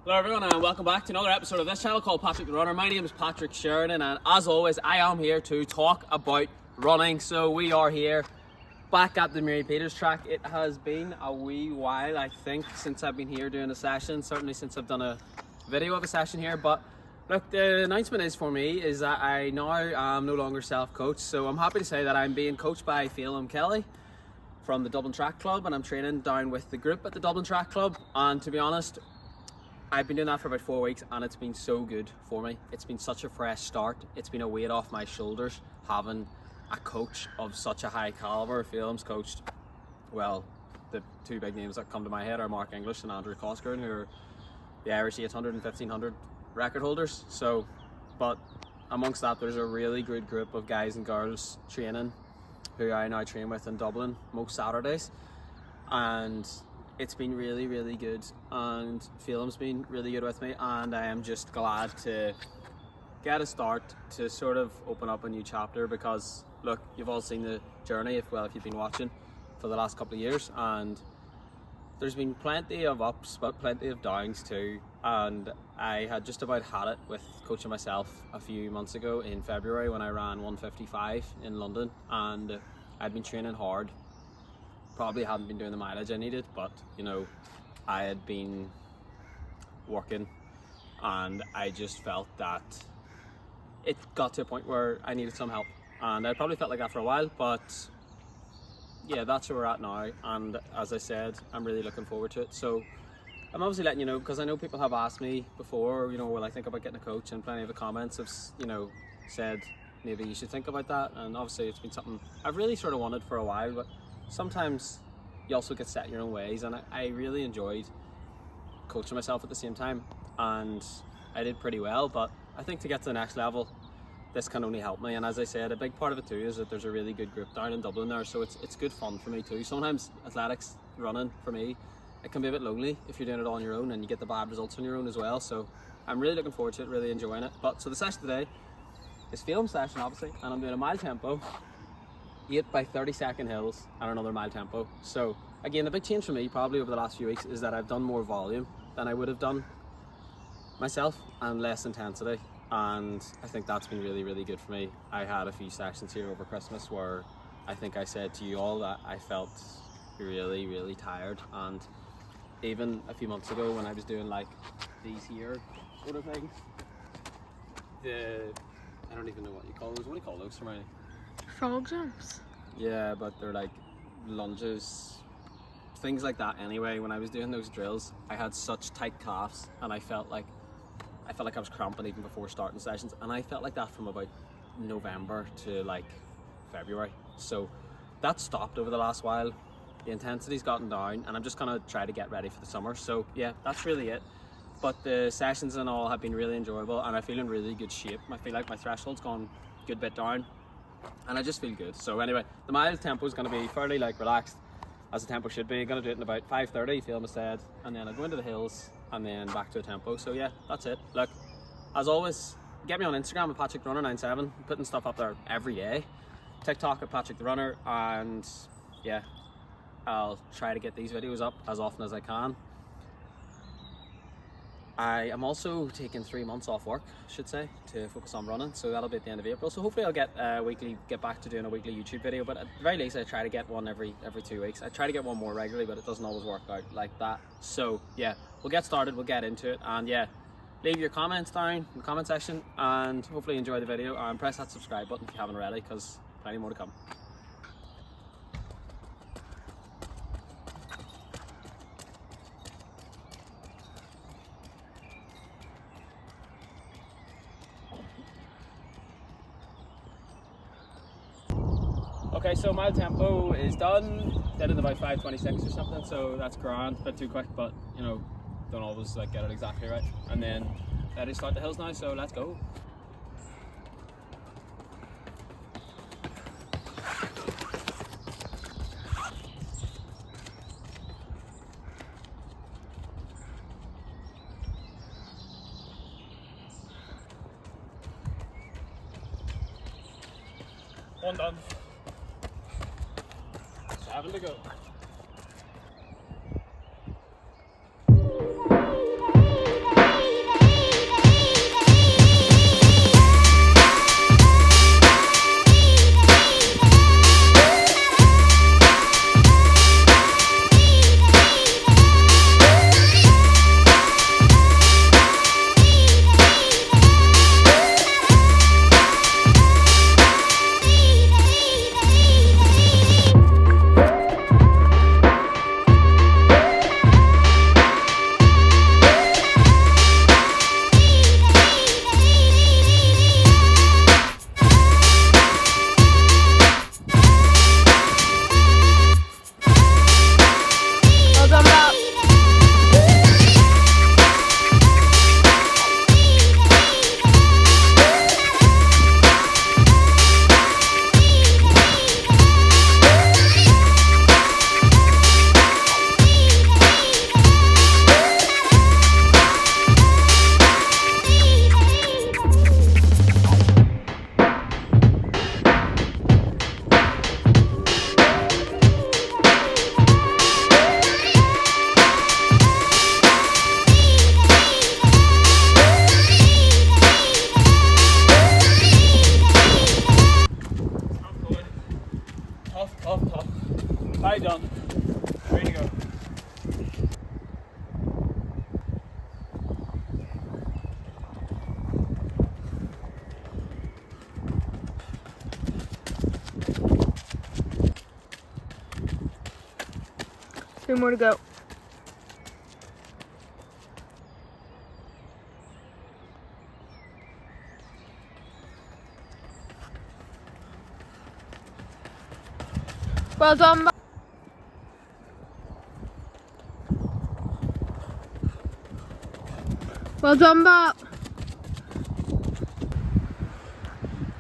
Hello everyone and welcome back to another episode of this channel called Patrick the Runner. My name is Patrick Sheridan and as always I am here to talk about running. So we are here back at the Mary Peters track. It has been a wee while, I think, since I've been here doing a session, certainly since I've done a video of a session here. But look, the announcement is for me is that I now am no longer self-coached. So I'm happy to say that I'm being coached by Phelim Kelly from the Dublin Track Club, and I'm training down with the group at the Dublin Track Club. And to be honest, I've been doing that for about 4 weeks and it's been so good for me. It's been such a fresh start. It's been a weight off my shoulders having a coach of such a high caliber. Phelim's coached, well, the two big names that come to my head are Mark English and Andrew Coscoran, who are the Irish 800 and 1500 record holders. So, but amongst that, there's a really good group of guys and girls training who I now train with in Dublin most Saturdays. And it's been really, really good, and Phelim's been really good with me, and I am just glad to get a start to sort of open up a new chapter, because look, you've all seen the journey if you've been watching for the last couple of years, and there's been plenty of ups but plenty of downs too. And I had just about had it with coaching myself a few months ago in February when I ran 155 in London, and I'd been training hard. Probably hadn't been doing the mileage I needed, but you know, I had been working and I just felt that it got to a point where I needed some help, and I probably felt like that for a while, but yeah, that's where we're at now. And as I said, I'm really looking forward to it. So I'm obviously letting you know, because I know people have asked me before, you know, will I think about getting a coach, and plenty of the comments have, you know, said maybe you should think about that. And obviously it's been something I've really sort of wanted for a while, but sometimes you also get set in your own ways, and I really enjoyed coaching myself at the same time, and I did pretty well. But I think to get to the next level, this can only help me. And as I said, a big part of it too is that there's a really good group down in Dublin there, so it's good fun for me too. Sometimes athletics, running for me, it can be a bit lonely if you're doing it all on your own and you get the bad results on your own as well. So I'm really looking forward to it, really enjoying it. But so the session today is Phelim's session obviously, and I'm doing a mile tempo, 8 by 30-second hills and another mile tempo. So again, the big change for me probably over the last few weeks is that I've done more volume than I would have done myself and less intensity, and I think that's been really, really good for me. I had a few sessions here over Christmas where I think I said to you all that I felt really, really tired, and even a few months ago when I was doing like these here sort of things, I don't even know what you call those. What do you call those for me? Frog jumps? Yeah, but they're like lunges, things like that. Anyway, when I was doing those drills, I had such tight calves, and I felt like I was cramping even before starting sessions, and I felt like that from about November to like February. So that stopped over the last while. The intensity's gotten down, and I'm just gonna try to get ready for the summer. So yeah, that's really it. But the sessions and all have been really enjoyable, and I feel in really good shape. I feel like my threshold's gone a good bit down, and I just feel good. So anyway, the mile tempo is going to be fairly like relaxed, as the tempo should be. I'm going to do it in about 5:30, Phelim said, and then I'll go into the hills and then back to a tempo. So yeah, that's it. Look, as always, get me on Instagram at Patrick the Runner 97. I'm putting stuff up there every day. TikTok at Patrick the Runner, and yeah, I'll try to get these videos up as often as I can. I am also taking 3 months off work, I should say, to focus on running, so that'll be at the end of April. So hopefully I'll get back to doing a weekly YouTube video, but at the very least I try to get one every 2 weeks. I try to get one more regularly, but it doesn't always work out like that. So yeah, we'll get started, we'll get into it, and yeah, leave your comments down in the comment section, and hopefully enjoy the video, and press that subscribe button if you haven't already, because plenty more to come. Okay, so mile tempo is done. Did it about 5:26 or something, so that's grand. A bit too quick, but you know, don't always like get it exactly right. And then ready to start the hills now, so let's go. One done. 7 to go. 2 more to go. Well done, Bob. Well done, Bob.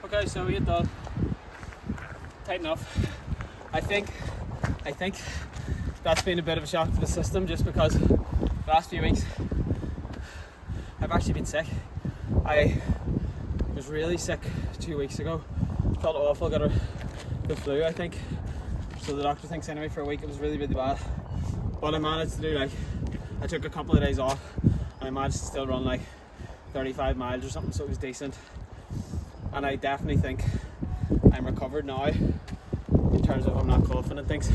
Okay, so we get done. Tight enough. I think that's been a bit of a shock to the system, just because the last few weeks I've actually been sick. I was really sick 2 weeks ago. Felt awful, got the flu, I think. So the doctor thinks anyway, for a week it was really, really bad. But I managed to do, I took a couple of days off and I managed to still run 35 miles or something, so it was decent. And I definitely think I'm recovered now in terms of I'm not coughing and things.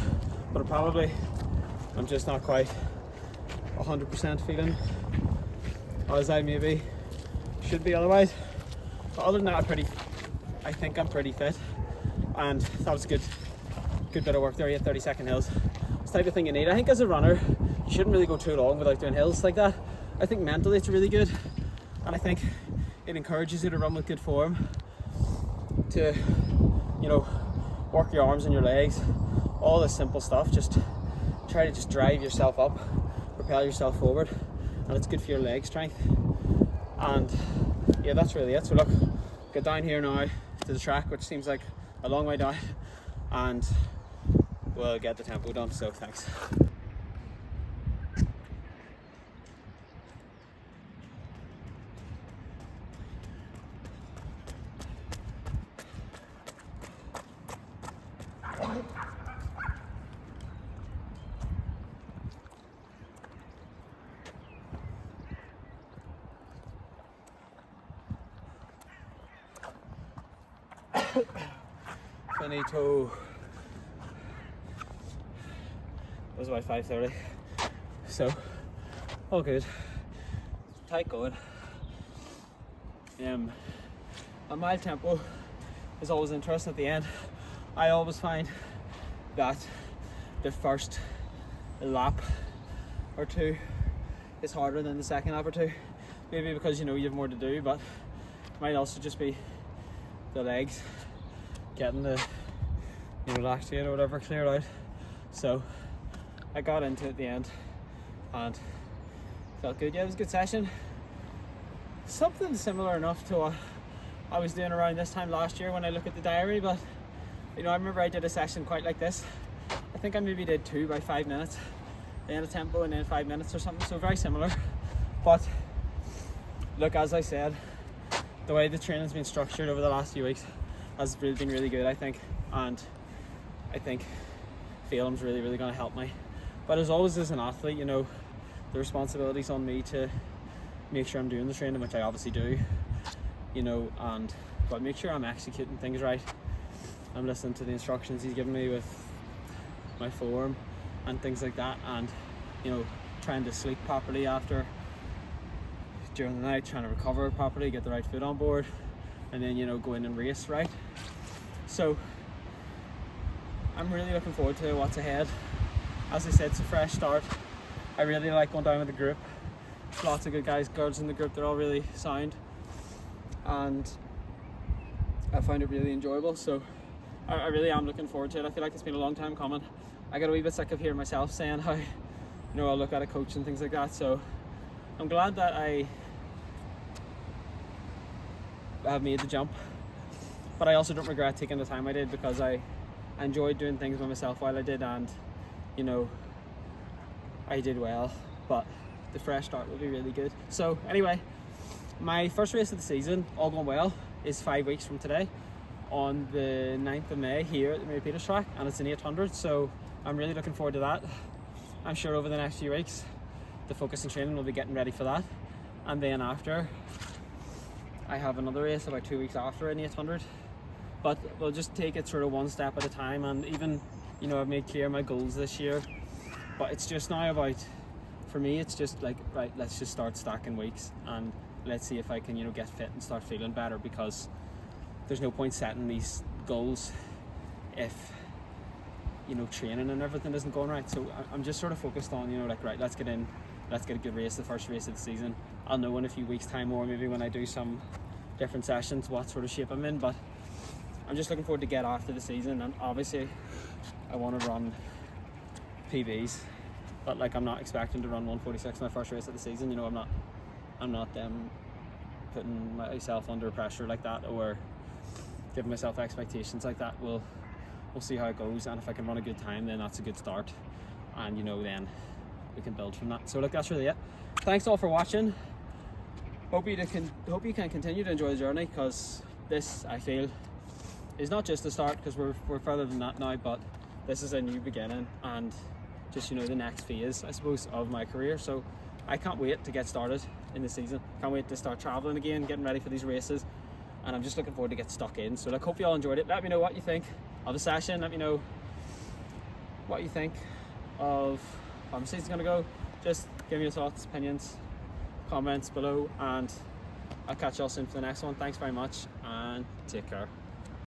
But I'm just not quite 100% feeling as I maybe should be otherwise. But other than that, I think I'm pretty fit, and that was a good bit of work there. You had 30-second hills. It's the type of thing you need. I think as a runner, you shouldn't really go too long without doing hills like that. I think mentally it's really good, and I think it encourages you to run with good form, to work your arms and your legs, all this simple stuff. Just try to drive yourself up, propel yourself forward, and it's good for your leg strength. And yeah, that's really it. So look, get down here now to the track, which seems like a long way down, and we'll get the tempo done. So thanks. Finito. It was about 5:30, so all good. Tight going. A mile tempo is always interesting at the end. I always find that the first lap or two is harder than the second lap or two. Maybe because you have more to do, but it might also just be the legs getting the lactate or whatever cleared out. So I got into it at the end and felt good. Yeah, it was a good session. Something similar enough to what I was doing around this time last year when I look at the diary, but I remember I did a session quite like this. I think I maybe did 2 by 5 minutes, then a tempo and then 5 minutes or something, so very similar. But look, as I said, the way the training's been structured over the last few weeks has been really good, I think, and I think Phelan's really going to help me. But as always, as an athlete, the responsibility's on me to make sure I'm doing the training, which I obviously do, but make sure I'm executing things right. I'm listening to the instructions he's given me with my form and things like that, and trying to sleep properly during the night, trying to recover properly, get the right food on board, and then go in and race right. So I'm really looking forward to what's ahead. As I said, it's a fresh start. I really like going down with the group. There's lots of good guys, girls in the group. They're all really sound, and I find it really enjoyable. So I really am looking forward to it. I feel like it's been a long time coming. I got a wee bit sick of hearing myself saying how I'll look at a coach and things like that. So I'm glad that I have made the jump, but I also don't regret taking the time I did, because I enjoyed doing things by myself while I did, and I did well, but the fresh start will be really good. So anyway, my first race of the season, all going well, is 5 weeks from today on the 9th of May here at the Mary Peters track, and it's an 800, so I'm really looking forward to that. I'm sure over the next few weeks the focus and training will be getting ready for that, and then after I have another race about 2 weeks after an 800, but we'll just take it sort of one step at a time. And even I've made clear my goals this year, but it's just now about, for me, it's just like, right, let's just start stacking weeks and let's see if I can get fit and start feeling better, because there's no point setting these goals if training and everything isn't going right. So I'm just sort of focused on, like, right, let's get in, let's get a good race, the first race of the season. I'll know in a few weeks' time, or maybe when I do some different sessions, what sort of shape I'm in. But I'm just looking forward to get after the season, and obviously I want to run PBs, but like I'm not expecting to run 146 my first race of the season. I'm not putting myself under pressure like that, or giving myself expectations like that. We'll see how it goes, and if I can run a good time, then that's a good start, and then we can build from that. So look, that's really it. Thanks all for watching. Hope you can continue to enjoy the journey, because this, I feel, is not just the start, because we're further than that now, but this is a new beginning and just the next phase, I suppose, of my career. So I can't wait to get started in the season. Can't wait to start traveling again, getting ready for these races, and I'm just looking forward to get stuck in. So hope you all enjoyed it. Let me know what you think of the session. Let me know what you think of how the season's gonna go. Just give me your thoughts, opinions, comments below, and I'll catch you all soon for the next one. Thanks very much, and take care.